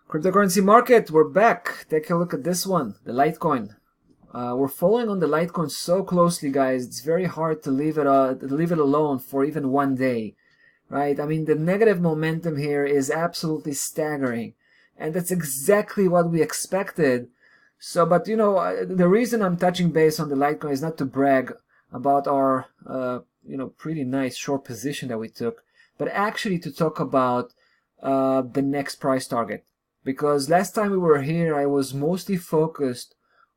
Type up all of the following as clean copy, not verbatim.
Cryptocurrency market, we're back. Take a look at this one, the Litecoin. We're following on the Litecoin so closely, guys. It's very hard to leave it alone for even one day, right? I mean, the negative momentum here is absolutely staggering, and that's exactly what we expected. So, but you know, the reason I'm touching base on the Litecoin is not to brag about our, pretty nice short position that we took, but actually to talk about the next price target. Because last time we were here, I was mostly focused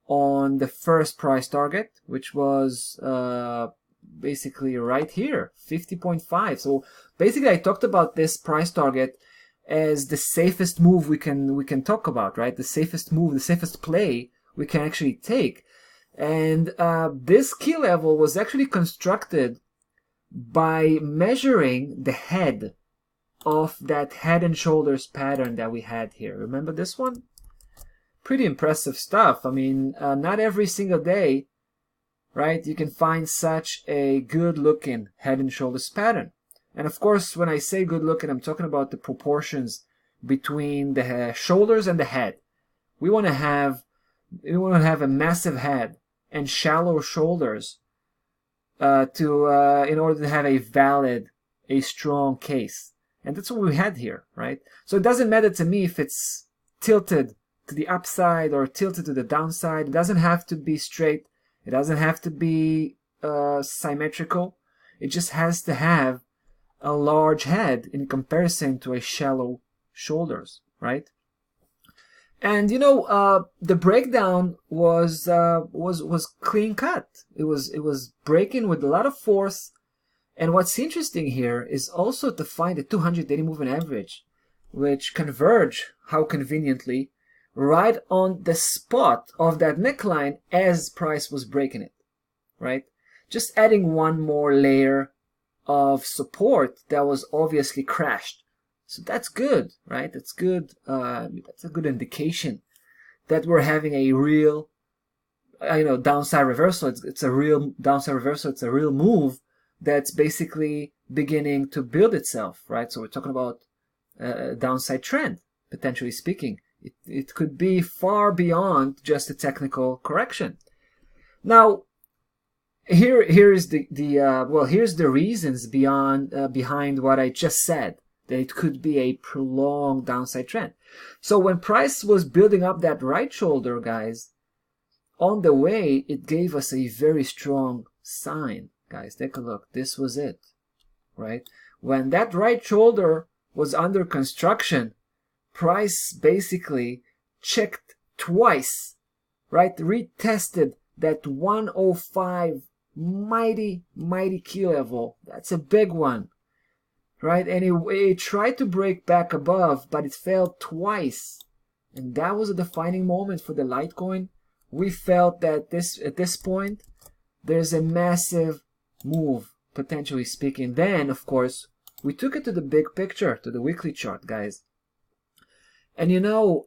on the first price target, which was basically right here, 50.5. So basically, I talked about this price target as the safest move we can talk about, right? The safest move, the safest play we can actually take. And this key level was actually constructed by measuring the head of that head and shoulders pattern that we had here. Remember this one? Pretty impressive stuff. I mean, not every single day, right, you can find such a good looking head and shoulders pattern. And of course, when I say good looking, I'm talking about the proportions between the shoulders and the head. We want to have a massive head and shallow shoulders in order to have a strong case. And that's what we had here, right? So it doesn't matter to me if it's tilted to the upside or tilted to the downside. It doesn't have to be straight. It doesn't have to be symmetrical. It just has to have a large head in comparison to a shallow shoulders, right? And you know, the breakdown was clean cut. It was breaking with a lot of force. And what's interesting here is also to find the 200-day moving average, which converge, how conveniently, right on the spot of that neckline as price was breaking it, right? Just adding one more layer of support that was obviously crashed. So that's good, right? That's good. That's a good indication that we're having a real, downside reversal. It's a real downside reversal. It's a real move that's basically beginning to build itself, right? So we're talking about a downside trend, potentially speaking. It could be far beyond just a technical correction. Now, here's the reasons behind what I just said, that it could be a prolonged downside trend. So when price was building up that right shoulder, guys, on the way, it gave us a very strong sign. Guys, take a look. This was it, right? When that right shoulder was under construction, price basically checked twice, right? Retested that 105 mighty key level. That's a big one, right? And it tried to break back above, but it failed twice. And that was a defining moment for the Litecoin. We felt that at this point, there's a massive move, potentially speaking. Then, of course, we took it to the big picture, to the weekly chart, guys. And you know,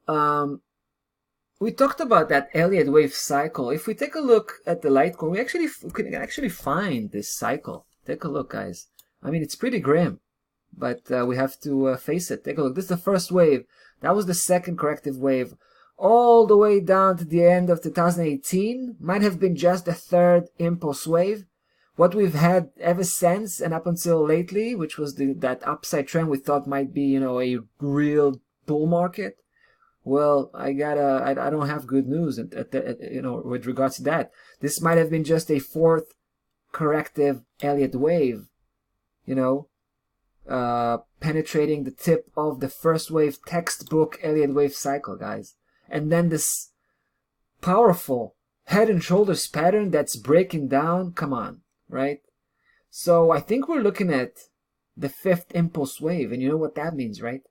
we talked about that Elliott wave cycle. If we take a look at the Litecoin, we can actually find this cycle. Take a look, guys. I mean, it's pretty grim, but we have to face it. Take a look. This is the first wave. That was the second corrective wave. All the way down to the end of 2018. Might have been just the third impulse wave. What we've had ever since and up until lately, which was that upside trend we thought might be, a real bull market. Well, I don't have good news, with regards to that. This might have been just a fourth corrective Elliott wave, penetrating the tip of the first wave textbook Elliott wave cycle, guys. And then this powerful head and shoulders pattern that's breaking down. Come on. Right? So I think we're looking at the fifth impulse wave, and you know what that means, right?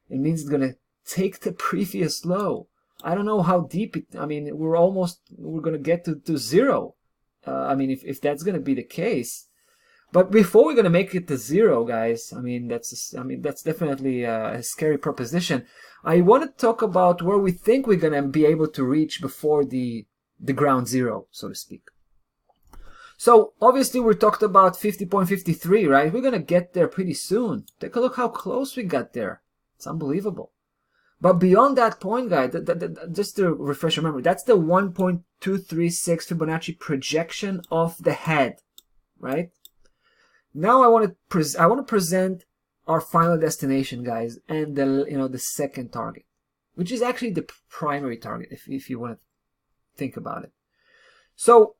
It means it's going to take the previous low. I don't know how deep we're going to get to zero. If that's going to be the case. But before we're going to make it to zero, guys, that's definitely a scary proposition. I want to talk about where we think we're going to be able to reach before the ground zero, so to speak. So obviously we talked about 50.53, right? We're going to get there pretty soon. Take a look how close we got there. It's unbelievable. But beyond that point, guys, just to refresh your memory, that's the 1.236 Fibonacci projection of the head, right? Now I want to present our final destination, guys, and the second target, which is actually the primary target, if you want to think about it. So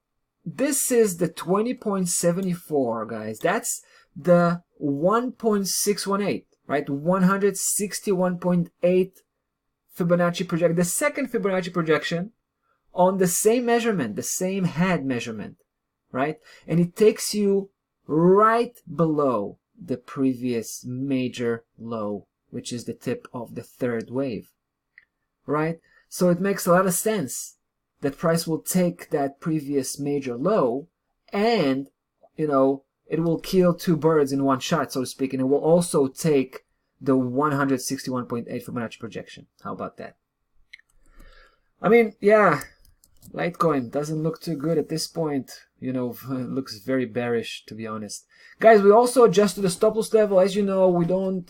this is the 20.74, guys. That's the 1.618, right? 161.8 Fibonacci projection, the second Fibonacci projection on the same measurement, the same head measurement, right? And it takes you right below the previous major low, which is the tip of the third wave, right? So it makes a lot of sense that price will take that previous major low and, it will kill two birds in one shot, so to speak, and it will also take the 161.8 Fibonacci projection. How about that? I mean, yeah, Litecoin doesn't look too good at this point. It looks very bearish, to be honest. Guys, we also adjusted the stop loss level. As you know, we don't,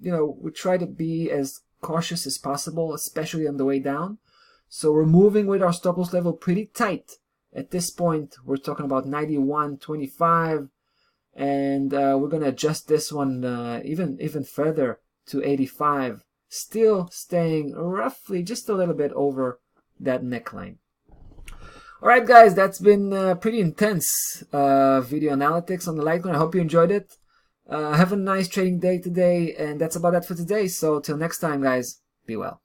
we try to be as cautious as possible, especially on the way down. So we're moving with our stop loss level pretty tight. At this point, we're talking about 91.25. And we're going to adjust this one even further to 85, still staying roughly just a little bit over that neckline. Alright guys, that's been pretty intense video analytics on the Litecoin. I hope you enjoyed it. Have a nice trading day today, and that's about it for today. So till next time, guys, be well.